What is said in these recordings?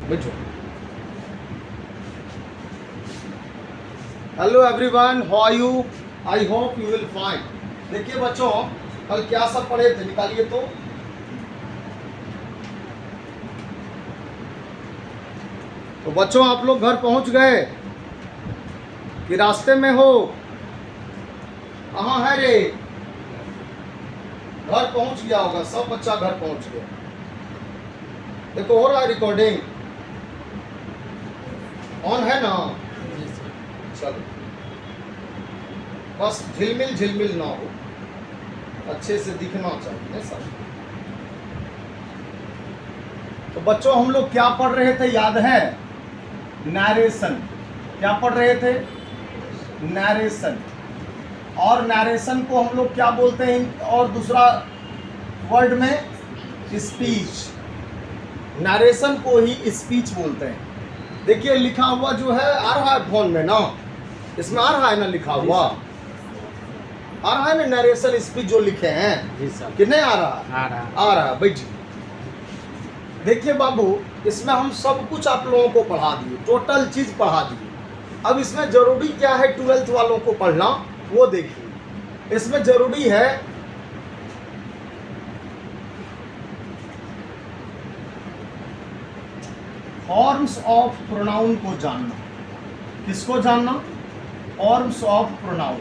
बैठो। Hello everyone, how are you? I hope you will fine. देखिए बच्चों, कल क्या सब पढ़े थे, निकालिए तो बच्चों आप लोग घर पहुंच गए कि रास्ते में हो? कहाँ है रे? घर पहुंच गया होगा, सब बच्चा घर पहुंच गया। देखो हो रहा है रिकॉर्डिंग, ऑन है ना? चलो, बस झिलमिल ना हो, अच्छे से दिखना चाहिए सब। तो बच्चों हम लोग क्या पढ़ रहे थे याद है? नैरेशन। क्या पढ़ रहे थे? नैरेशन। और नैरेशन को हम लोग क्या बोलते हैं? और दूसरा वर्ड में स्पीच। नैरेशन को ही स्पीच बोलते हैं। देखिए लिखा हुआ जो है आ रहा है फोन में ना, इसमें आ रहा है ना लिखा हुआ, आ रहा है ना नरेशन स्पीच जो लिखे हैं जी सर। कि नहीं आ रहा? आ रहा। बैठिए। देखिए बाबू, इसमें हम सब कुछ आप लोगों को पढ़ा दिए, टोटल चीज पढ़ा दिए। अब इसमें जरूरी क्या है 12th वालों को पढ़ना, वो देखिए। इसमें जरूरी है फॉर्म्स ऑफ प्रोनाउन को जानना। किसको जानना? फॉर्म्स ऑफ प्रोनाउन,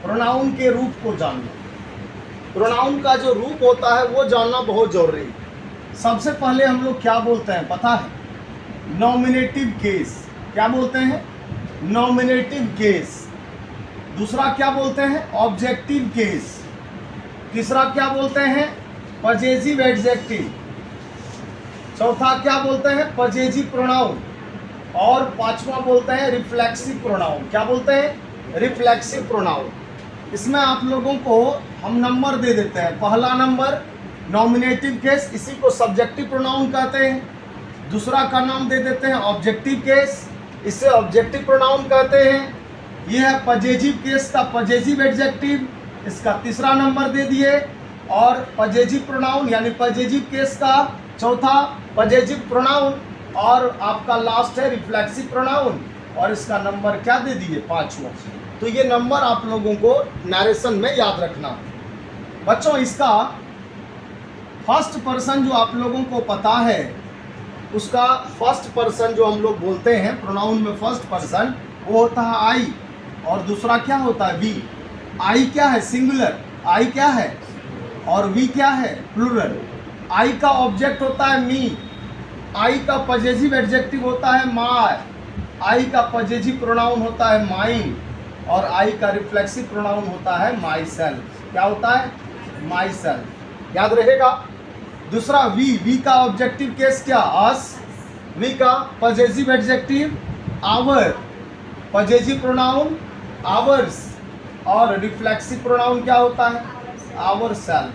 प्रोनाउन के रूप को जानना। प्रोनाउन का जो रूप होता है वो जानना बहुत जरूरी है। सबसे पहले हम लोग क्या बोलते हैं पता है? Nominative case. क्या बोलते हैं? Nominative case. दूसरा क्या बोलते हैं? Objective case. तीसरा क्या बोलते हैं? Possessive adjective. चौथा क्या बोलते हैं? Possessive pronoun. और पांचवा बोलते हैं रिफ्लेक्सिव प्रोनाउन। क्या बोलते हैं? Reflexive pronoun. इसमें आप लोगों को हम नंबर दे देते हैं। पहला नंबर नॉमिनेटिव केस, इसी को सब्जेक्टिव प्रोनाउन कहते हैं। दूसरा का नाम दे देते हैं ऑब्जेक्टिव केस, इसे ऑब्जेक्टिव प्रोनाउन कहते हैं। यह है पजेसिव केस का पजेसिव एडजेक्टिव, इसका तीसरा नंबर दे दिए। और पजेसिव प्रोनाउन यानी पजेसिव केस का चौथा पजेसिव प्रोनाउन, और आपका लास्ट है रिफ्लेक्सिव प्रोनाउन, और इसका नंबर क्या दे दिए? 5वां। तो ये नंबर आप लोगों को नरेशन में याद रखना। बच्चों इसका फर्स्ट पर्सन जो आप लोगों को पता है, उसका फर्स्ट पर्सन जो हम लोग बोलते हैं प्रोनाउन में फर्स्ट पर्सन, वो होता है आई। और दूसरा क्या होता है? वी। आई क्या है? सिंगुलर। आई क्या है? और वी क्या है? प्लूरल। आई का ऑब्जेक्ट होता है मी। आई का पजेसिव एडजेक्टिव होता है माय। आई का पजेसिव प्रोनाउन होता है माइन। और आई का रिफ्लेक्सिव प्रोनाउन होता है माई सेल्फ। क्या होता है? Myself. याद रहेगा। दूसरा वी। वी का ऑब्जेक्टिव केस क्या? अस। वी का possessive adjective our, possessive pronoun ours, और रिफ्लेक्सिव प्रोनाउन क्या होता है? Ourself.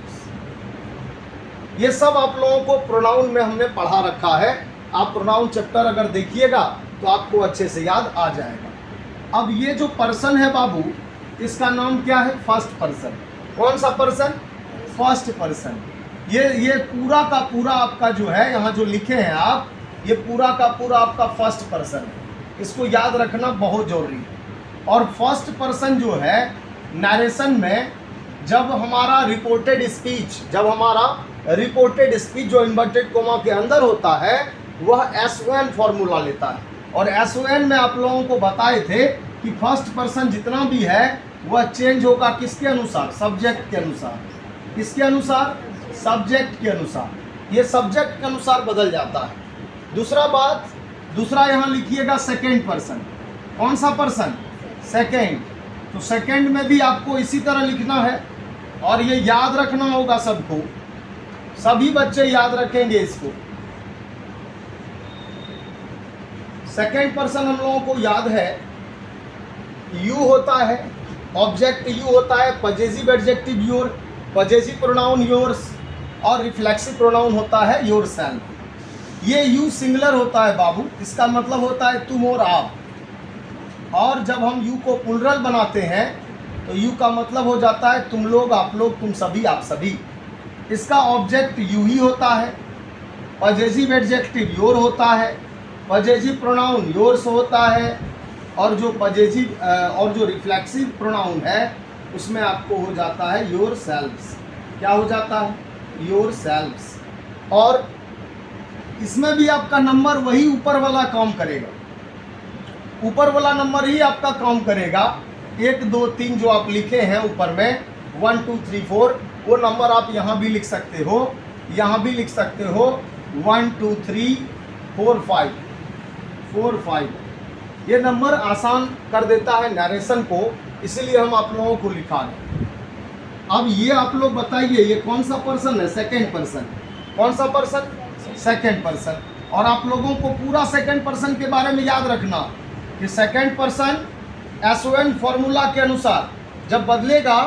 ये सब आप लोगों को प्रोनाउन में हमने पढ़ा रखा है। आप प्रोनाउन चैप्टर अगर देखिएगा तो आपको अच्छे से याद आ जाएगा। अब ये जो पर्सन है बाबू, इसका नाम क्या है? First person. कौन सा पर्सन? First person. ये पूरा का पूरा आपका जो है यहाँ जो लिखे हैं आप, ये पूरा का पूरा आपका फर्स्ट पर्सन है। इसको याद रखना बहुत जरूरी है। और फर्स्ट पर्सन जो है नरेशन में, जब हमारा रिपोर्टेड स्पीच जो इन्वर्टेड कोमा के अंदर होता है, वह SON फॉर्मूला लेता है। और SON में आप लोगों को बताए थे कि फर्स्ट पर्सन जितना भी है वह चेंज होगा किसके अनुसार? सब्जेक्ट के अनुसार। किसके अनुसार? सब्जेक्ट के अनुसार। ये सब्जेक्ट के अनुसार बदल जाता है। दूसरा यहाँ लिखिएगा सेकेंड पर्सन। कौन सा पर्सन? सेकेंड। तो सेकेंड में भी आपको इसी तरह लिखना है, और ये याद रखना होगा सबको। सभी बच्चे याद रखेंगे इसको। सेकेंड पर्सन हम लोगों को याद है, यू होता है, ऑब्जेक्ट यू होता है, possessive adjective your, possessive pronoun yours, और रिफ्लेक्सिव प्रोनाउन होता है योरसेल्फ। ये यू सिंगुलर होता है बाबू, इसका मतलब होता है तुम और आप। और जब हम यू को प्लूरल बनाते हैं तो यू का मतलब हो जाता है तुम लोग, आप लोग, तुम सभी, आप सभी। इसका ऑब्जेक्ट यू ही होता है। पजेसिव एडजेक्टिव योर होता है, पजेसिव प्रोनाउन योर्स होता है, और जो पजेसिव और जो रिफ्लेक्सिव प्रोनाउन है उसमें आपको हो जाता है योर सेल्व्स। क्या हो जाता है? Your selves. और इसमें भी आपका नंबर वही ऊपर वाला काम करेगा, ऊपर वाला नंबर ही आपका काम करेगा। 1 2 3 जो आप लिखे हैं ऊपर में 1 2 3 4, वो नंबर आप यहाँ भी लिख सकते हो, यहाँ भी लिख सकते हो 1 2 3 4 5। ये नंबर आसान कर देता है नरेशन को, इसीलिए हम आप लोगों को लिखा है। अब ये आप लोग बताइए, ये कौन सा पर्सन है? Second person. कौन सा पर्सन? Second person. और आप लोगों को पूरा सेकेंड पर्सन के बारे में याद रखना कि सेकेंड पर्सन SON फॉर्मूला के अनुसार जब बदलेगा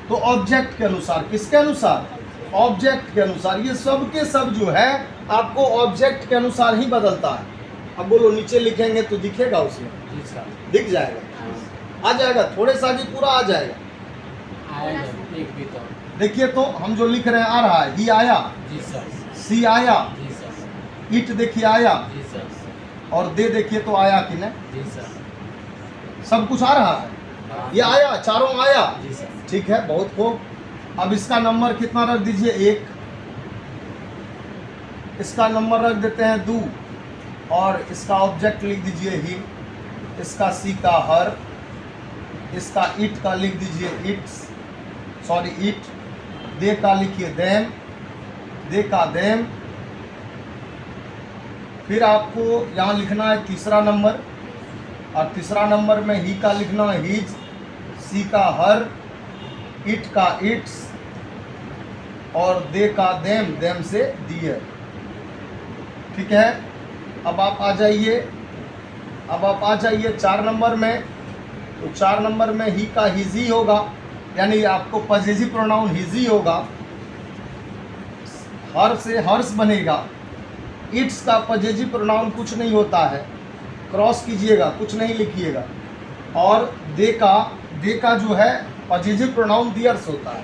तो ऑब्जेक्ट के अनुसार। किसके अनुसार? ऑब्जेक्ट के अनुसार। ये सब के सब जो है आपको ऑब्जेक्ट के अनुसार ही बदलता है। अब बोलो, नीचे लिखेंगे तो दिखेगा उसमें? दिख जाएगा, आ जाएगा, थोड़े सा भी पूरा आ जाएगा। एक भी तो देखिए तो हम जो लिख रहे हैं आ रहा है, ही आया, जी सर, सी आया, जी सर, इट देखिए आया, जी सर, और दे देखिए तो आया कि नहीं? जी सर, सब कुछ आ रहा है, ये आया, चारों आया। जी सर। ठीक है, बहुत खूब। अब इसका नंबर कितना रख दीजिए? 1। इसका नंबर रख देते हैं 2, और इसका ऑब्जेक्ट लिख दीजिए ही, इसका सी का हर, इसका इट का लिख दीजिए इट्स, सॉरी इट, दे का लिखिए देम, दे का देम। फिर आपको यहाँ लिखना है तीसरा नंबर, और तीसरा नंबर में ही का लिखना है हीज, सी का हर, इट का इट्स, और दे का देम, देम से दियर। ठीक है, अब आप आ जाइए, अब आप आ जाइए 4 नंबर में। तो 4 नंबर में ही का हिजी होगा, यानी आपको पजेसिव प्रोनाउन हिजी होगा, हर से हर्ष बनेगा। इट्स का पजेसिव प्रोनाउन कुछ नहीं होता है, क्रॉस कीजिएगा, कुछ नहीं लिखिएगा। और दे का जो है पजेसिव प्रोनाउन दियर्स होता है।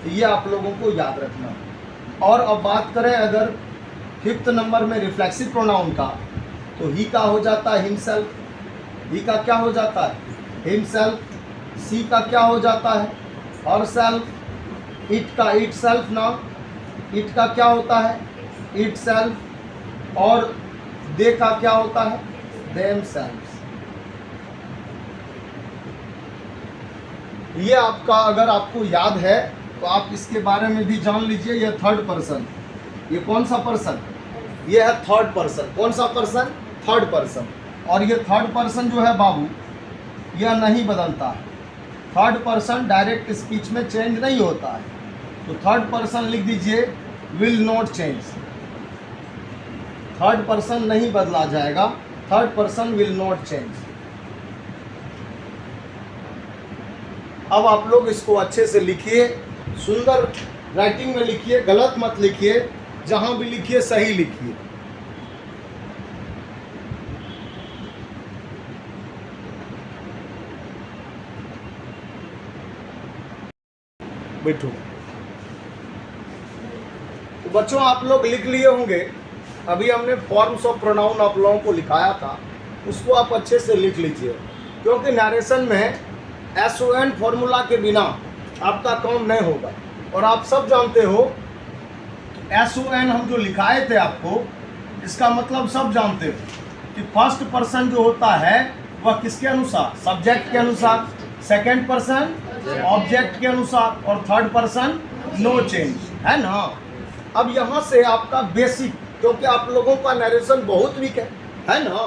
तो ये आप लोगों को याद रखना। और अब बात करें अगर 5th नंबर में रिफ्लेक्सिव प्रोनाउन का, तो ही का हो जाता है हिमसेल्फ, ही का क्या हो जाता है? हिमसेल्फ। सी का क्या हो जाता है? Her self. इट का इट सेल्फ नाउ, इट का क्या होता है? It self. और दे का क्या होता है? Them self. ये आपका अगर आपको याद है तो आप इसके बारे में भी जान लीजिए। यह 3rd पर्सन, ये कौन सा पर्सन? ये है 3rd पर्सन। कौन सा पर्सन? 3rd person. और ये 3rd पर्सन जो है बाबू, यह नहीं बदलता है। 3rd पर्सन डायरेक्ट स्पीच में चेंज नहीं होता है। तो 3rd पर्सन लिख दीजिए will not change. 3rd person नहीं बदला जाएगा, 3rd person will not change. अब आप लोग इसको अच्छे से लिखिए, सुंदर राइटिंग में लिखिए, गलत मत लिखिए, जहां भी लिखिए सही लिखिए। बैठो। तो बच्चों आप लोग लिख लिए होंगे, अभी हमने फॉर्म्स ऑफ प्रोनाउन आप लोगों को लिखाया था, उसको आप अच्छे से लिख लीजिए, क्योंकि नरेशन में SON फॉर्मूला के बिना आपका काम नहीं होगा। और आप सब जानते हो SON हम जो लिखाए थे आपको, इसका मतलब सब जानते हो कि फर्स्ट पर्सन जो होता है वह किसके अनुसार? सब्जेक्ट के अनुसार, सेकंड पर्सन ऑब्जेक्ट के अनुसार, और 3rd पर्सन नो चेंज, है ना। अब यहाँ से आपका बेसिक, क्योंकि आप लोगों का नरेशन बहुत वीक है ना,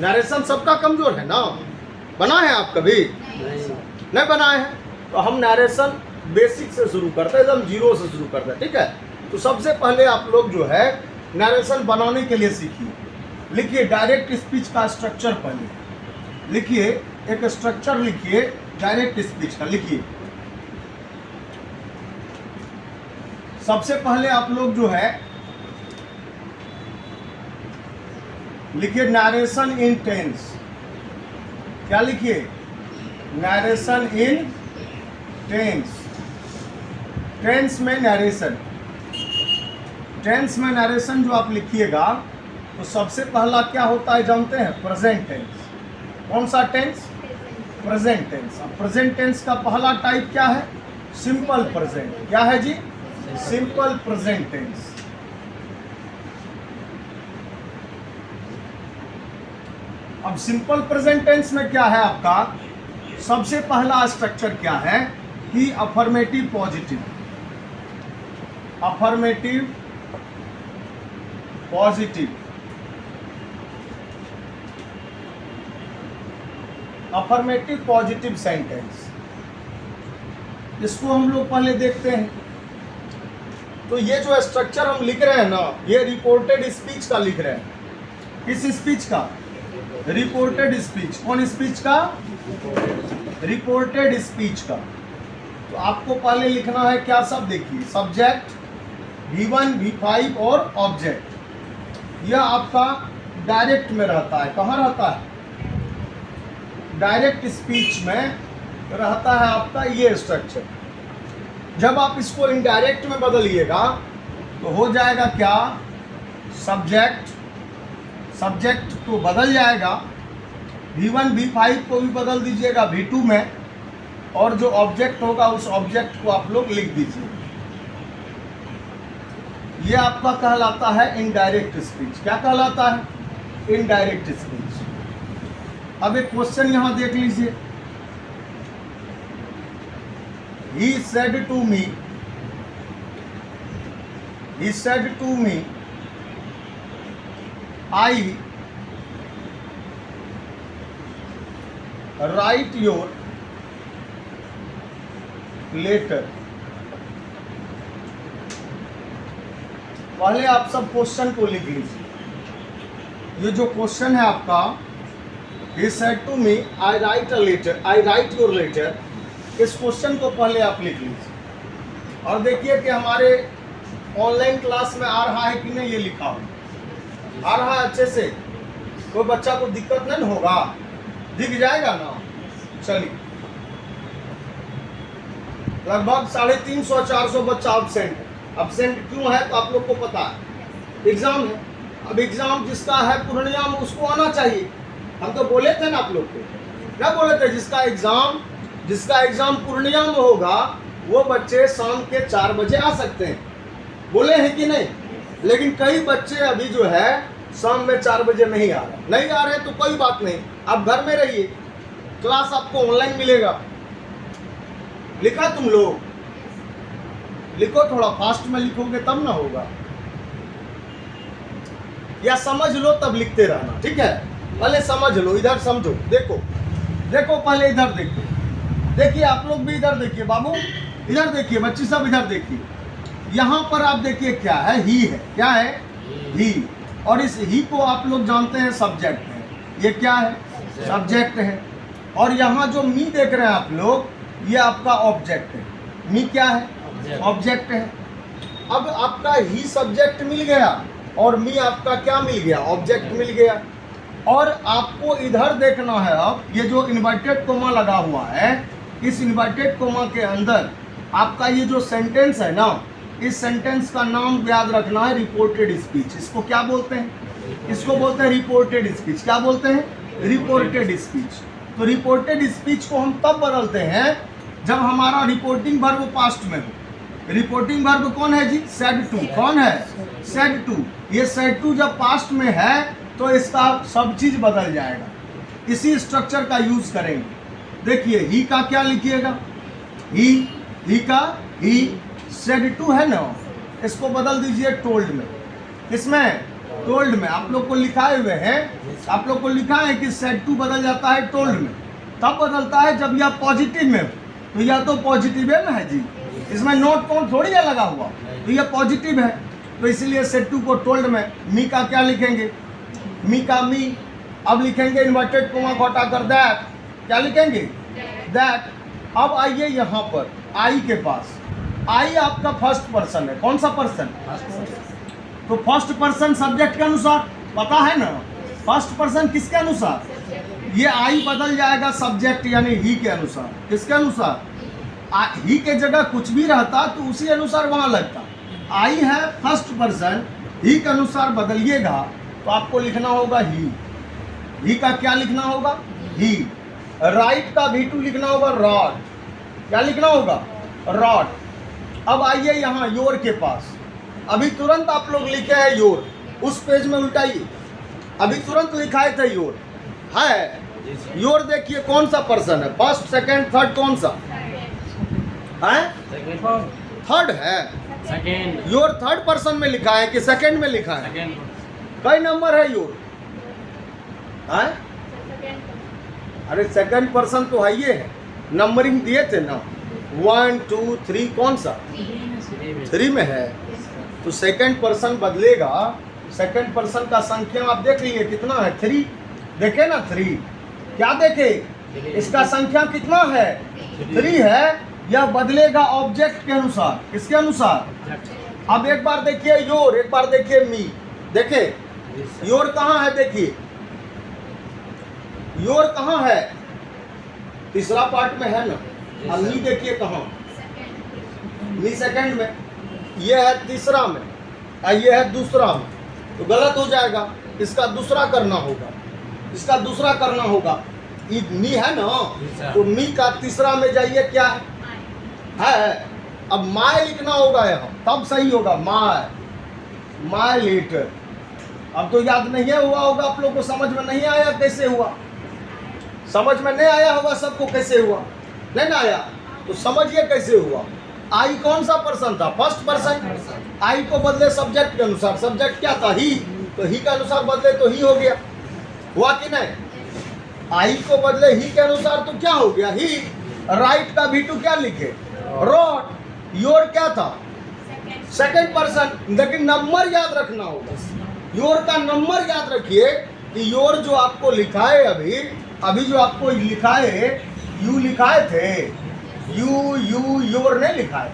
नरेशन सबका कमजोर है ना। बना है आप कभी? नहीं बनाए हैं? तो हम नरेशन बेसिक से शुरू करते हैं, एकदम 0 से शुरू करते हैं। ठीक है, तो सबसे पहले आप लोग जो है नरेशन बनाने के लिए सीखिए। लिखिए डायरेक्ट स्पीच का स्ट्रक्चर, पहले लिखिए, एक स्ट्रक्चर लिखिए डायरेक्ट स्पीच का। लिखिए सबसे पहले आप लोग जो है लिखिए नरेशन इन टेंस। क्या लिखिए? नरेशन इन टेंस। टेंस में नरेशन। टेंस में नरेशन जो आप लिखिएगा तो सबसे पहला क्या होता है जानते हैं? Present tense. कौन सा टेंस? Present tense. अब प्रेजेंट टेंस का पहला टाइप क्या है? Simple present. क्या है जी? Simple present tense. अब सिंपल प्रेजेंट टेंस में क्या है आपका? सबसे पहला स्ट्रक्चर क्या है कि affirmative positive, affirmative positive, affirmative positive sentence, इसको हम लोग पहले देखते हैं। तो ये जो स्ट्रक्चर हम लिख रहे हैं ना, ये रिपोर्टेड स्पीच का लिख रहे हैं। किस स्पीच का? Reported speech. कौन स्पीच का? रिपोर्टेड स्पीच का। तो आपको पहले लिखना है क्या सब? देखिए, सब्जेक्ट, V1, V5 और ऑब्जेक्ट। यह आपका डायरेक्ट में रहता है। कहाँ रहता है? डायरेक्ट स्पीच में रहता है आपका ये स्ट्रक्चर। जब आप इसको इनडायरेक्ट में बदलिएगा तो हो जाएगा क्या? सब्जेक्ट, सब्जेक्ट तो बदल जाएगा, V1, V5 को भी बदल दीजिएगा V2 में, और जो ऑब्जेक्ट होगा उस ऑब्जेक्ट को आप लोग लिख दीजिए। ये आपका कहलाता है इनडायरेक्ट स्पीच। क्या कहलाता है? Indirect speech. अब एक क्वेश्चन यहां देख लीजिए। He said to me, he said to me, I write your letter। पहले आप सब क्वेश्चन को लिख लीजिए। ये जो क्वेश्चन है आपका, he said to me, I write a letter, I write your letter, इस क्वेश्चन को पहले आप लिख लीजिए और देखिए कि हमारे ऑनलाइन क्लास में आ रहा है कि नहीं। ये लिखा हो आ रहा है अच्छे से? कोई बच्चा को दिक्कत नहीं होगा? दिख जाएगा ना? चलिए, लगभग 350-400 बच्चा अब्सेंट। अब्सेंट क्यों है? तो आप लोग को पता है एग्जाम है। अब एग्जाम जिसका है पूर्णिया में उसको आना चाहिए। हम तो बोले थे ना आप लोग को, क्या बोले थे? जिसका एग्जाम पूर्णिया में होगा वो बच्चे शाम के 4 बजे आ सकते हैं। बोले हैं कि नहीं? लेकिन कई बच्चे अभी जो है शाम में 4 बजे नहीं आ रहे तो कोई बात नहीं, आप घर में रहिए, क्लास आपको ऑनलाइन मिलेगा। लिखा तुम लोग? लिखो, थोड़ा फास्ट में लिखोगे तब ना होगा, या समझ लो तब लिखते रहना, ठीक है? पहले समझ लो, इधर समझो। देखो पहले इधर देखो। देखिए आप लोग भी इधर देखिए, बाबू इधर देखिए, बच्ची सब इधर देखिए। यहाँ पर आप देखिए क्या है? ही है। क्या है? ही। और इस ही को आप लोग जानते हैं सब्जेक्ट है। ये क्या है? सब्जेक्ट है। और यहाँ जो मी देख रहे हैं आप लोग, ये आपका ऑब्जेक्ट है। मी क्या है? ऑब्जेक्ट है। अब आपका ही सब्जेक्ट मिल गया और मी आपका क्या मिल गया? ऑब्जेक्ट मिल गया। और आपको इधर देखना है, अब ये जो इन्वर्टेड कोमा लगा हुआ है, इस इन्वर्टेड कोमा के अंदर आपका ये जो सेंटेंस है ना, इस सेंटेंस का नाम याद रखना है, रिपोर्टेड स्पीच। इसको क्या बोलते हैं? इसको बोलते हैं रिपोर्टेड स्पीच। क्या बोलते हैं? Reported speech. तो रिपोर्टेड स्पीच को हम तब बदलते हैं जब हमारा रिपोर्टिंग वर्ब पास्ट में हो। रिपोर्टिंग वर्ब कौन है जी? Said to. कौन है? Said to. ये सेड टू जब पास्ट में है तो इसका सब चीज बदल जाएगा। इसी स्ट्रक्चर का यूज करेंगे। देखिए, ही का क्या लिखिएगा? ही का ही। सेड टू है ना, इसको बदल दीजिए टोल्ड में। इसमें टोल्ड में आप लोग को लिखाए हुए हैं, आप लोग को लिखा है कि सेड टू बदल जाता है टोल्ड में। तब बदलता है जब यह पॉजिटिव में हो। तो यह तो पॉजिटिव है ना जी, इसमें नोट कौन थोड़ी है लगा हुआ, तो यह पॉजिटिव है। तो इसीलिए सेड टू को टोल्ड में। मी का क्या लिखेंगे? मी का मी। अब लिखेंगे इन्वर्टेड कोमा को हटाकर दैट। क्या लिखेंगे? दैट। अब आइए यहाँ पर आई के पास। आई आपका फर्स्ट पर्सन है। कौन सा पर्सन? तो फर्स्ट पर्सन सब्जेक्ट के अनुसार, पता है ना? फर्स्ट पर्सन किसके अनुसार? ये आई बदल जाएगा सब्जेक्ट यानी ही के अनुसार। किसके अनुसार? ही के जगह कुछ भी रहता तो उसी अनुसार वहां लगता। आई है फर्स्ट पर्सन, ही के अनुसार बदलिएगा तो आपको लिखना होगा ही का क्या लिखना होगा? ही। राइट का V2 लिखना होगा रॉड। क्या लिखना होगा? रॉड। अब आइए यहाँ योर के पास। अभी तुरंत आप लोग लिखे हैं योर, उस पेज में उल्टाइए। अभी तुरंत लिखाए थे योर है। योर देखिए कौन सा पर्सन है, फर्स्ट सेकंड थर्ड कौन सा है? थर्ड है। सेकेंड योर थर्ड पर्सन में लिखा है कि सेकंड में लिखा है? सेकेंड कई नंबर है योर है? अरे सेकंड पर्सन तो है, ये है नंबरिंग दिए थे ना, 1 2 3 कौन सा? 3 में है। तो सेकंड पर्सन बदलेगा, सेकंड पर्सन का संख्या आप देख लिए कितना है? 3। देखे ना 3, क्या देखे? इसका संख्या कितना है? 3 है। यह बदलेगा ऑब्जेक्ट के अनुसार। किसके अनुसार? अब एक बार देखिए योर, एक बार देखिए मी। देखे योर कहाँ है? देखिए योर कहाँ है? तीसरा पार्ट में है ना। अब मी देखिए कहाँ? मी सेकंड में, ये है तीसरा में और ये है दूसरा में। तो गलत हो जाएगा, इसका दूसरा करना होगा, इसका दूसरा करना होगा। ये मी है ना, तो मी का तीसरा में जाइए, क्या है? अब माय लिखना होगा यहाँ, तब सही होगा। My letter. अब तो याद नहीं है हुआ होगा आप लोग को, समझ में नहीं आया कैसे हुआ? समझ में नहीं आया होगा सबको कैसे हुआ? नहीं ना आया तो समझिए कैसे हुआ। आई कौन सा पर्सन था? First person. आई को बदले सब्जेक्ट के अनुसार। सब्जेक्ट क्या था? ही। तो ही के अनुसार बदले तो ही हो गया। हुआ कि नहीं? आई को बदले ही के अनुसार तो क्या हो गया? ही। राइट का V2 क्या लिखे? रॉड। योर क्या था? Second person. लेकिन नंबर याद रखना होगा। योर का नंबर याद रखिए कि योर जो आपको लिखा है अभी जो आपको लिखा है, यू लिखाए थे, यू योर नहीं लिखा है,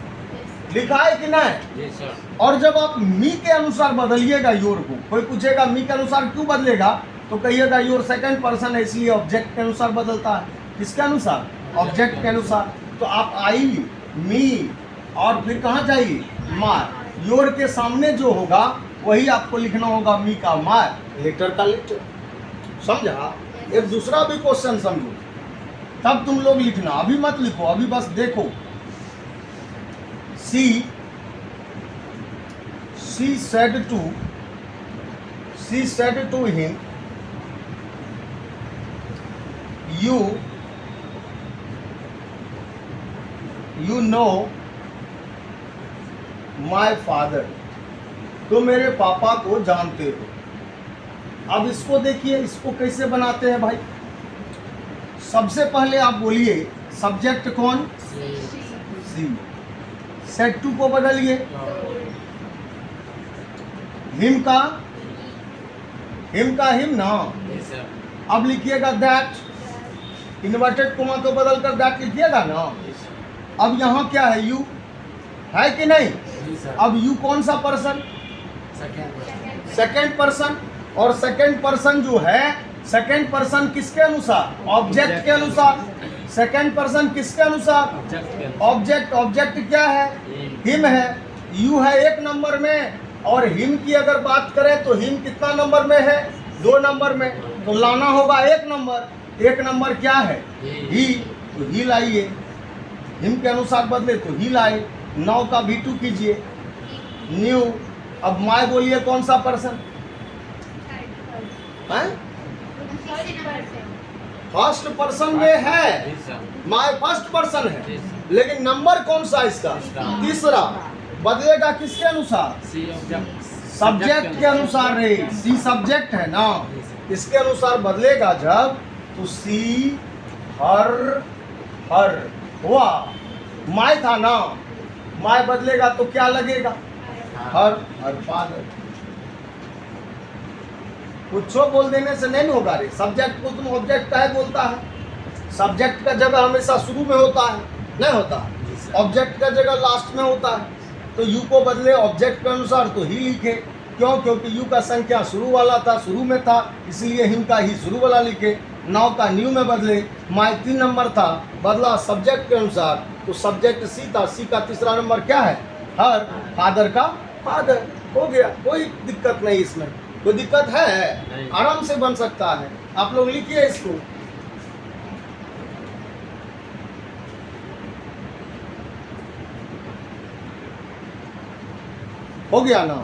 लिखा है कि नहीं? और जब आप मी के अनुसार बदलिएगा योर को, कोई पूछेगा मी के अनुसार क्यों बदलेगा, तो कहिएगा योर सेकंड पर्सन है इसलिए ऑब्जेक्ट के अनुसार बदलता है। किसके अनुसार? ऑब्जेक्ट के अनुसार। तो आप आई, मी और फिर कहाँ जाइए? माय। योर के सामने जो होगा वही आपको लिखना होगा, मी का माय, लेटर का लेटर। समझा? एक दूसरा भी क्वेश्चन समझो, तब तुम लोग लिखना। अभी मत लिखो, अभी बस देखो। सी said to him, you know my father। तो मेरे पापा को जानते हो। अब इसको देखिए, इसको कैसे बनाते हैं भाई? सबसे पहले आप बोलिए सब्जेक्ट कौन? सी। सेड टू को बदलिए, हिम का हिम ना। अब लिखिएगा दैट, इन्वर्टेड कोमा को बदल कर दैट लिखिएगा ना। अब यहाँ क्या है? यू है कि नहीं? अब यू कौन सा पर्सन? Second person. और सेकेंड पर्सन जो है, सेकेंड पर्सन किसके अनुसार? ऑब्जेक्ट के अनुसार। सेकेंड पर्सन किसके अनुसार? ऑब्जेक्ट क्या है? हिम है। यू है 1 नंबर में, और हिम की अगर बात करें तो हिम कितना नंबर में है? 2 नंबर में। तो लाना होगा 1 नंबर। 1 नंबर क्या है? ही। तो ही लाइए, हिम के अनुसार बदले तो ही लाए। 9 का V2 कीजिए, न्यू। अब माय बोलिए कौन सा पर्सन है? फर्स्ट पर्सन में है, माय फर्स्ट पर्सन है, लेकिन नंबर कौन सा इसका? तीसरा। बदलेगा किसके अनुसार? सब्जेक्ट के अनुसार रे। सी सब्जेक्ट है ना, इसके अनुसार बदलेगा जब, तो सी हर हुआ। माय था ना, माय बदलेगा तो क्या लगेगा? Her father. कुछ बोल देने से नहीं होगा रे। सब्जेक्ट को तुम ऑब्जेक्ट का है बोलता है। सब्जेक्ट का जगह हमेशा शुरू में होता है, नहीं होता? ऑब्जेक्ट का जगह लास्ट में होता है। तो यू को बदले ऑब्जेक्ट के अनुसार तो ही लिखे। क्यों? क्योंकि यू का संख्या शुरू वाला था, शुरू में था, इसलिए हिम का ही शुरू वाला लिखे। 9 का न्यू में बदले। माय 3 नंबर था, बदला सब्जेक्ट के अनुसार, तो सब्जेक्ट सी था, सी का तीसरा नंबर क्या है? हर। फादर का फादर, हो गया, कोई दिक्कत नहीं इसमें, कोई दिक्कत है? नहीं। आराम से बन सकता है। आप लोग लिखिए इसको। हो गया ना?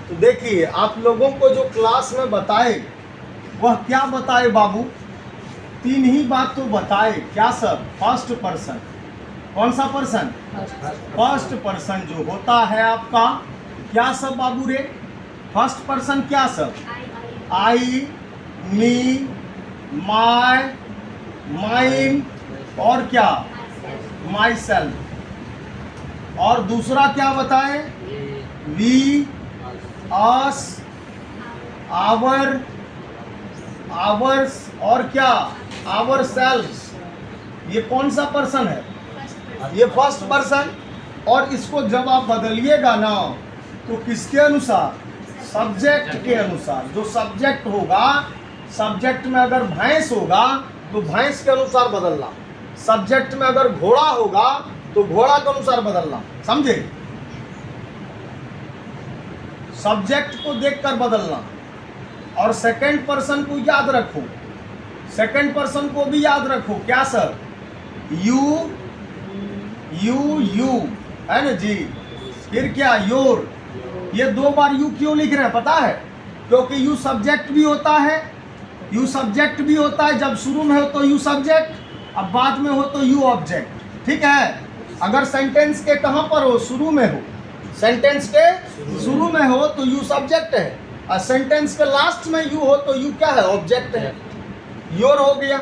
तो देखिए, आप लोगों को जो क्लास में बताए वह क्या बताए बाबू? 3 ही बात तो बताए। क्या सब? First person. कौन सा पर्सन? फर्स्ट पर्सन जो होता है आपका, क्या सब बाबू रे? फर्स्ट पर्सन क्या सब? आई, मी, माय, माइन और क्या? My self. और दूसरा क्या बताए? वी, अस, आवर, आवर्स और क्या? Ourselves. ये कौन सा पर्सन है? ये फर्स्ट पर्सन। और इसको जब आप बदलिएगा ना तो किसके अनुसार? सब्जेक्ट के अनुसार। जो सब्जेक्ट होगा, सब्जेक्ट में अगर भैंस होगा तो भैंस के अनुसार बदलना, सब्जेक्ट में अगर घोड़ा होगा तो घोड़ा के अनुसार बदलना। समझे? सब्जेक्ट को देखकर बदलना। और सेकंड पर्सन को याद रखो, सेकंड पर्सन को भी याद रखो। क्या सर? यू, यू है ना जी। फिर क्या? योर। ये 2 बार यू क्यों लिख रहे हैं पता है? क्योंकि यू सब्जेक्ट भी होता है, यू सब्जेक्ट भी होता है। जब शुरू में हो तो यू सब्जेक्ट, अब बाद में हो तो यू ऑब्जेक्ट। ठीक है? अगर सेंटेंस के कहाँ पर हो? शुरू में हो। सेंटेंस के शुरू में हो तो यू सब्जेक्ट है, और सेंटेंस के लास्ट में यू हो तो यू क्या है? ऑब्जेक्ट है। योर हो गया।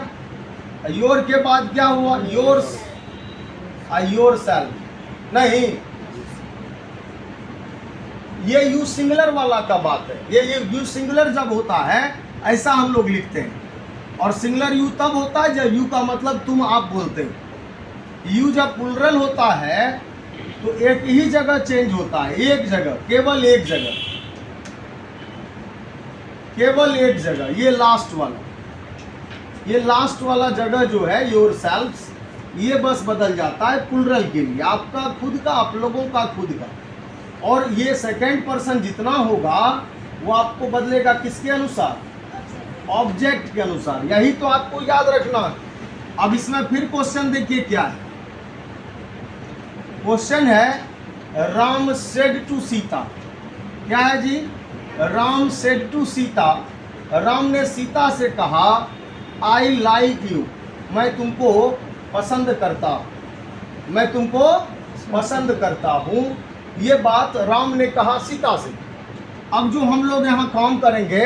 योर के बाद क्या हुआ? Yours, your self. नहीं, ये यू सिंगुलर वाला का बात है। ये यू सिंगुलर जब होता है ऐसा हम लोग लिखते हैं। और सिंगुलर यू तब होता है जब यू का मतलब तुम, आप बोलते हो। यू जब प्लुरल होता है तो एक ही जगह चेंज होता है, एक जगह, केवल एक जगह, केवल एक जगह। ये लास्ट वाला, ये लास्ट वाला जगह जो है योर सेल्फ्स, ये बस बदल जाता है प्लुरल के लिए, आपका खुद का, आप लोगों का खुद का। और ये सेकंड पर्सन जितना होगा वो आपको बदलेगा किसके अनुसार? ऑब्जेक्ट के अनुसार। यही तो आपको याद रखना है। अब इसमें फिर क्वेश्चन देखिए क्या है। क्वेश्चन है राम सेड टू सीता। क्या है जी? Ram said to Sita. राम ने सीता से कहा आई लाइक यू, मैं तुमको पसंद करता, मैं तुमको पसंद करता हूँ। ये बात राम ने कहा सीता से। अब जो हम लोग यहाँ काम करेंगे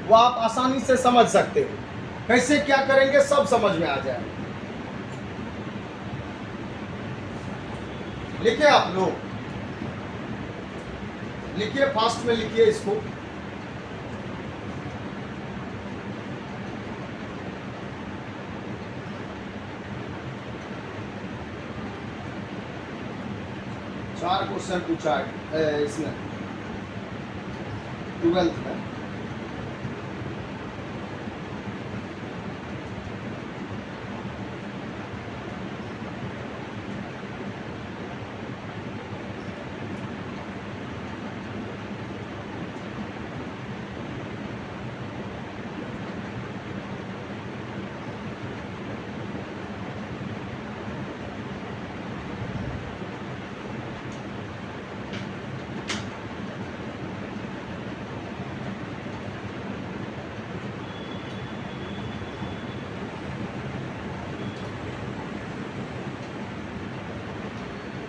वो आप आसानी से समझ सकते हो। कैसे क्या करेंगे सब समझ में आ जाए। लिखिए आप लोग, लिखिए, फास्ट में लिखिए इसको। चार क्वेश्चन पूछा है इसमें 12th में।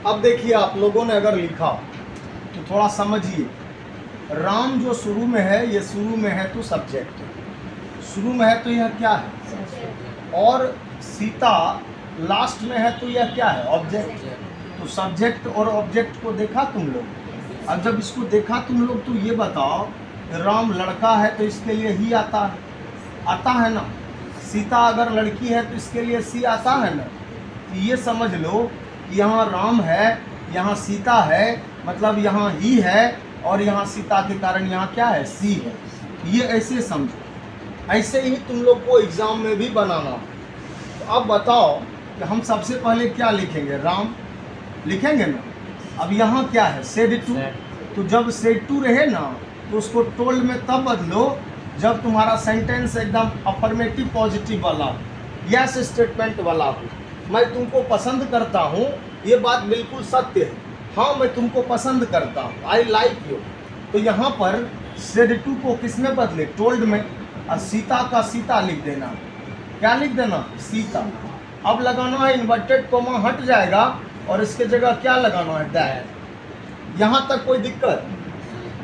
अब देखिए, आप लोगों ने अगर लिखा तो थोड़ा समझिए। राम जो शुरू में है, ये शुरू में है तो सब्जेक्ट, शुरू में है तो यह क्या है? और सीता लास्ट में है तो यह क्या है? ऑब्जेक्ट। तो सब्जेक्ट और ऑब्जेक्ट को देखा तुम लोग। अब जब इसको देखा तुम लोग तो ये बताओ, राम लड़का है तो इसके लिए ही आता है, आता है ना। सीता अगर लड़की है तो इसके लिए सी आता है ना। तो ये समझ लो कि यहाँ राम है, यहाँ सीता है, मतलब यहाँ ही है, और यहाँ सीता के कारण यहाँ क्या है? सी है। ये ऐसे समझो। ऐसे ही तुम लोग को एग्जाम में भी बनाना। तो अब बताओ कि हम सबसे पहले क्या लिखेंगे? राम लिखेंगे ना। अब यहाँ क्या है? सेड टू, तो जब सेड टू रहे ना तो उसको टोल्ड में तब बदलो जब तुम्हारा सेंटेंस एकदम अफर्मेटिव पॉजिटिव वाला हो, यस स्टेटमेंट वाला हो। मैं तुमको पसंद करता हूँ, ये बात बिल्कुल सत्य है। हाँ, मैं तुमको पसंद करता हूँ, आई लाइक यू। तो यहाँ पर सेड टू को किस में बदले? टोल्ड में। और सीता का सीता लिख देना। क्या लिख देना? सीता। अब लगाना है इन्वर्टेड कोमा, हट जाएगा और इसके जगह क्या लगाना है? दैट। यहाँ तक कोई दिक्कत?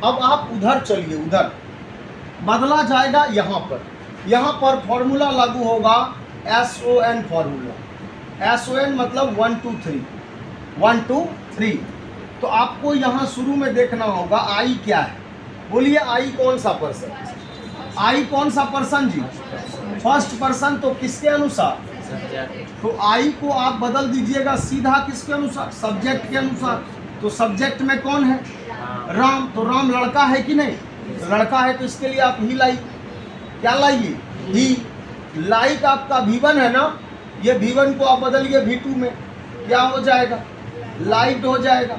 अब आप उधर चलिए, उधर बदला जाएगा। यहाँ पर फॉर्मूला लागू होगा, SON फॉर्मूला। SON मतलब 1 2 3, 1 2 3। तो आपको यहाँ शुरू में देखना होगा आई क्या है। बोलिए आई कौन सा पर्सन? आई कौन सा पर्सन जी? First person. तो किसके अनुसार? सब्जेक्ट। तो आई को आप बदल दीजिएगा सीधा किसके अनुसार? सब्जेक्ट के अनुसार। तो सब्जेक्ट में कौन है? राम। तो राम लड़का है कि नहीं? लड़का है तो इसके लिए आप ही लाइक। क्या लाइए? ही। लाइक आपका V1 है ना, ये V1 को आप बदलिए V2 में, क्या हो जाएगा? लाइक हो जाएगा।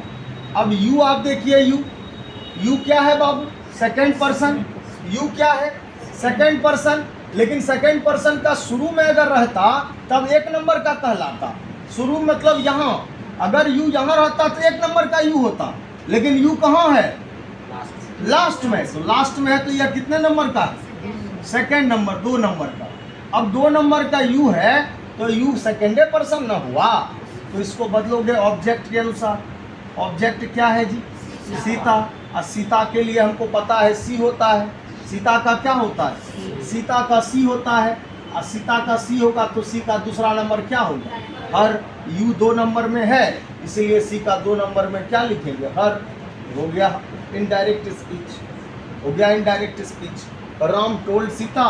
अब यू आप देखिए, यू क्या है बाबू? Second person. यू क्या है? Second person. लेकिन सेकंड पर्सन का शुरू में अगर रहता तब एक नंबर का कहलाता। शुरू मतलब यहाँ, अगर यू यहाँ रहता तो एक नंबर का यू होता, लेकिन यू कहाँ है? लास्ट में। तो लास्ट में है तो यह कितने नंबर का? सेकंड नंबर, 2 नंबर का। अब 2 नंबर का यू है तो यू सेकेंडे पर्सन ना हुआ, तो इसको बदलोगे ऑब्जेक्ट के अनुसार। ऑब्जेक्ट क्या है जी? सीता। और सीता के लिए हमको पता है सी होता है। सीता का क्या होता है? सीता का सी होता है। और सीता का सी होगा तो सी का दूसरा नंबर क्या होगा? हर। यू 2 नंबर में है, इसीलिए सी का 2 नंबर में क्या लिखेंगे? हर। हो गया इनडायरेक्ट स्पीच, हो गया indirect speech. Ram told Sita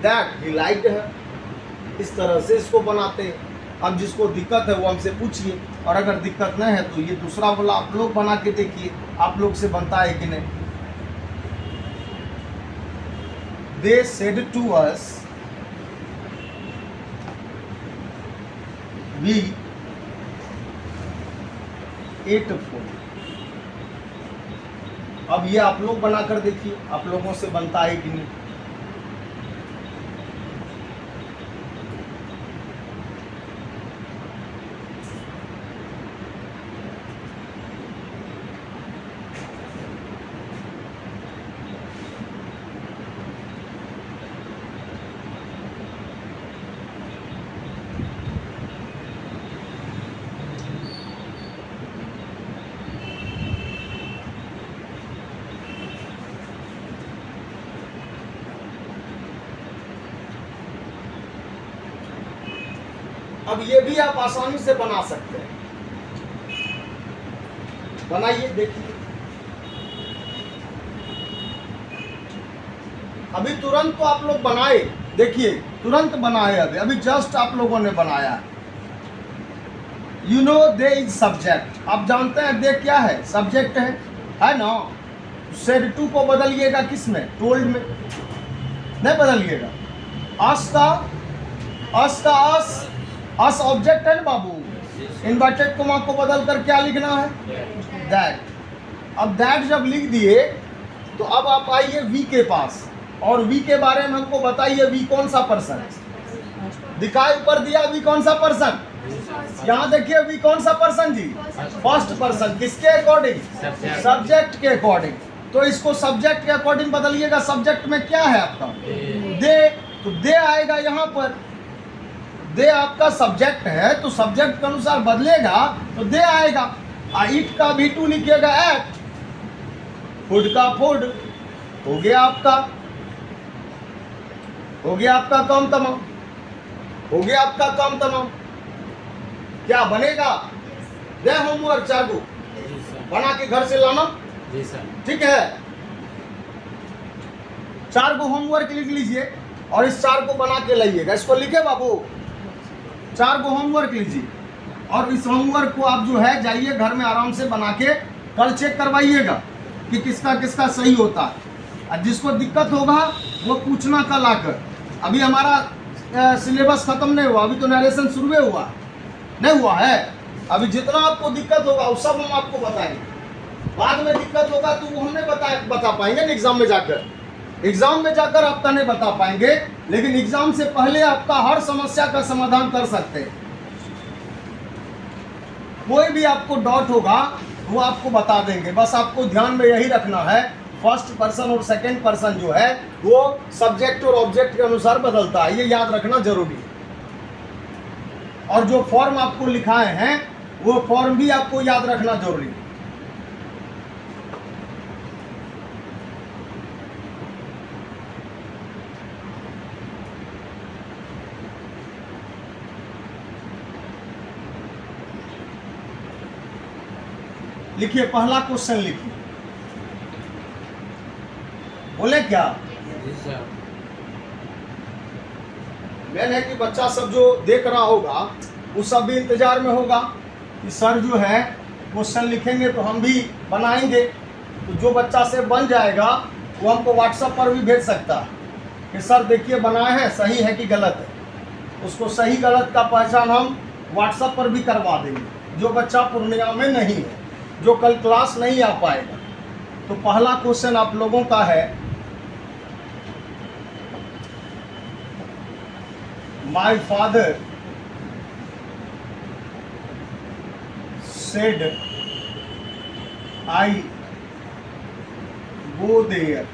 that he liked her. इस तरह से इसको बनाते हैं। अब जिसको दिक्कत है वो हमसे पूछिए, और अगर दिक्कत नहीं है तो ये दूसरा वाला आप लोग बना के देखिए, आप लोग से बनता है कि नहीं। They said to us, we ate food. अब ये आप लोग बनाकर देखिए, आप लोगों से बनता है कि नहीं। अब ये भी आप आसानी से बना सकते हैं, बनाइए देखिए। अभी तुरंत तो आप लोग बनाए, देखिए तुरंत बनाए। अभी जस्ट आप लोगों ने बनाया। You know they is subject. आप जानते हैं दे क्या है? सब्जेक्ट है ना। सेड टू को बदलिएगा किस में? टोल्ड में। नहीं बदलिएगा। अस का अस ऑब्जेक्ट है ना बाबू। इन्वर्टेड कोमा को बदल कर क्या लिखना है? दैट। अब दैट जब लिख दिए तो अब आप आइए वी के पास, और वी के बारे में हमको बताइए। वी कौन सा पर्सन? दिखाई ऊपर दिया वी कौन सा पर्सन? यहाँ देखिए वी कौन सा पर्सन जी? First person. किसके अकॉर्डिंग? सब्जेक्ट के अकॉर्डिंग। तो इसको सब्जेक्ट के अकॉर्डिंग बदलिएगा। सब्जेक्ट में क्या है आपका? दे। तो दे आएगा यहाँ पर। दे आपका सब्जेक्ट है तो सब्जेक्ट के अनुसार बदलेगा तो दे आएगा। इट का V2 लिखिएगा एट। फूड का फूड। हो गया आपका काम तमाम। हो गया आपका काम तमाम। क्या बनेगा? दे होमवर्क 4 को बना के घर से लाना। जी सर। ठीक है, 4 को होमवर्क लिख लीजिए और इस 4 को बना के लाइएगा। इसको लिखे बाबू, 4 को होमवर्क लीजिए और इस होमवर्क को आप जो है जाइए घर में आराम से बना के कल चेक करवाइएगा कि किसका किसका सही होता है। और जिसको दिक्कत होगा वो पूछना कल आकर। अभी हमारा सिलेबस खत्म नहीं हुआ, अभी तो नरेशन शुरू हुआ नहीं हुआ है। अभी जितना आपको दिक्कत होगा वो सब हम आपको बताएंगे। बाद में दिक्कत होगा तो वो हम नहीं बता पाएंगे ना एग्जाम में जाकर। एग्जाम में जाकर आपका नहीं बता पाएंगे, लेकिन एग्जाम से पहले आपका हर समस्या का समाधान कर सकते हैं। कोई भी आपको डाउट होगा वो आपको बता देंगे। बस आपको ध्यान में यही रखना है, फर्स्ट पर्सन और सेकंड पर्सन जो है वो सब्जेक्ट और ऑब्जेक्ट के अनुसार बदलता है, ये याद रखना जरूरी है। और जो फॉर्म आपको लिखाए हैं वो फॉर्म भी आपको याद रखना जरूरी है। लिखिए, पहला क्वेश्चन लिखिए। बोले क्या? जी सर। मेन है कि बच्चा सब जो देख रहा होगा वो सब भी इंतजार में होगा कि सर जो है क्वेश्चन लिखेंगे तो हम भी बनाएंगे। तो जो बच्चा से बन जाएगा वो हमको व्हाट्सएप पर भी भेज सकता है कि सर देखिए बनाए हैं, सही है कि गलत है। उसको सही गलत का पहचान हम व्हाट्सएप पर भी करवा देंगे। जो बच्चा पूर्णिया में नहीं है, जो कल क्लास नहीं आ पाएगा। तो पहला क्वेश्चन आप लोगों का है, my father said I go there.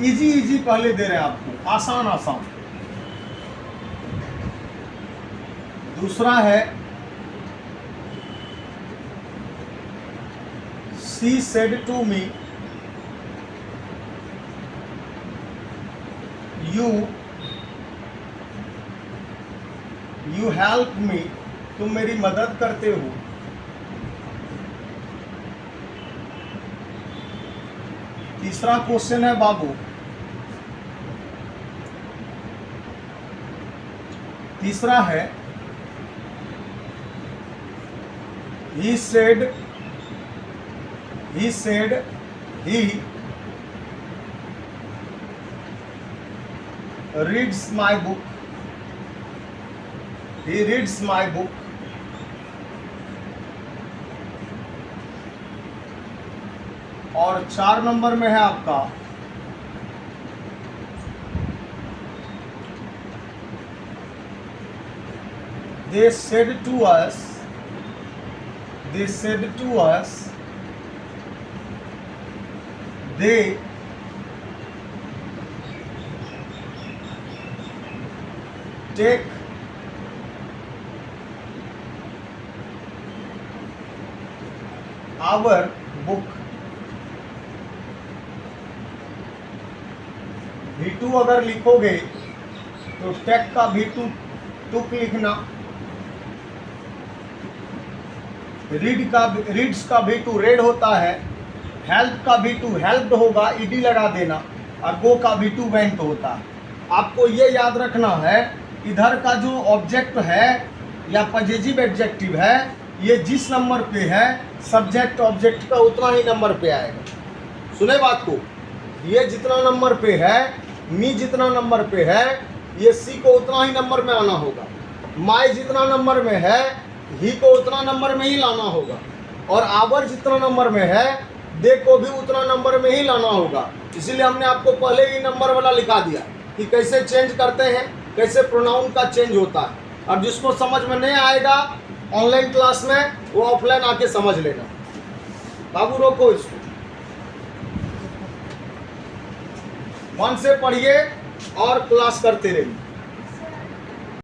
Easy easy पहले दे रहे हैं आपको, आसान आसान। दूसरा है, she said to me, you help me, तुम मेरी मदद करते हो। तीसरा क्वेश्चन है बाबू, तीसरा है, he said he reads my book. He reads my book. और 4 नंबर में है आपका, they said to us they take our book। V2 अगर लिखोगे तो टेक का V2 टुक लिखना, रीड्स का V2 रेड होता है, हेल्प का V2 हेल्प्ड होगा, ईडी लगा देना, और गो का V2 वेंट होता है। आपको ये याद रखना है, इधर का जो ऑब्जेक्ट है या पजेसिव एडजेक्टिव है, ये जिस नंबर पे है सब्जेक्ट ऑब्जेक्ट का उतना ही नंबर पे आएगा। सुने बात को, ये जितना नंबर पे है, मी जितना नंबर पे है, ये सी को उतना ही नंबर में आना होगा। माई जितना नंबर में है, ही को उतना नंबर में ही लाना होगा। और आवर जितना नंबर में है, दे को भी उतना नंबर में ही लाना होगा। इसीलिए हमने आपको पहले ही नंबर वाला लिखा दिया कि कैसे चेंज करते हैं, कैसे प्रोनाउन का चेंज होता है। अब जिसको समझ में नहीं आएगा ऑनलाइन क्लास में, वो ऑफलाइन आके समझ लेना। बाबू रोको इसको, मन से पढ़िए और क्लास करते रहिए।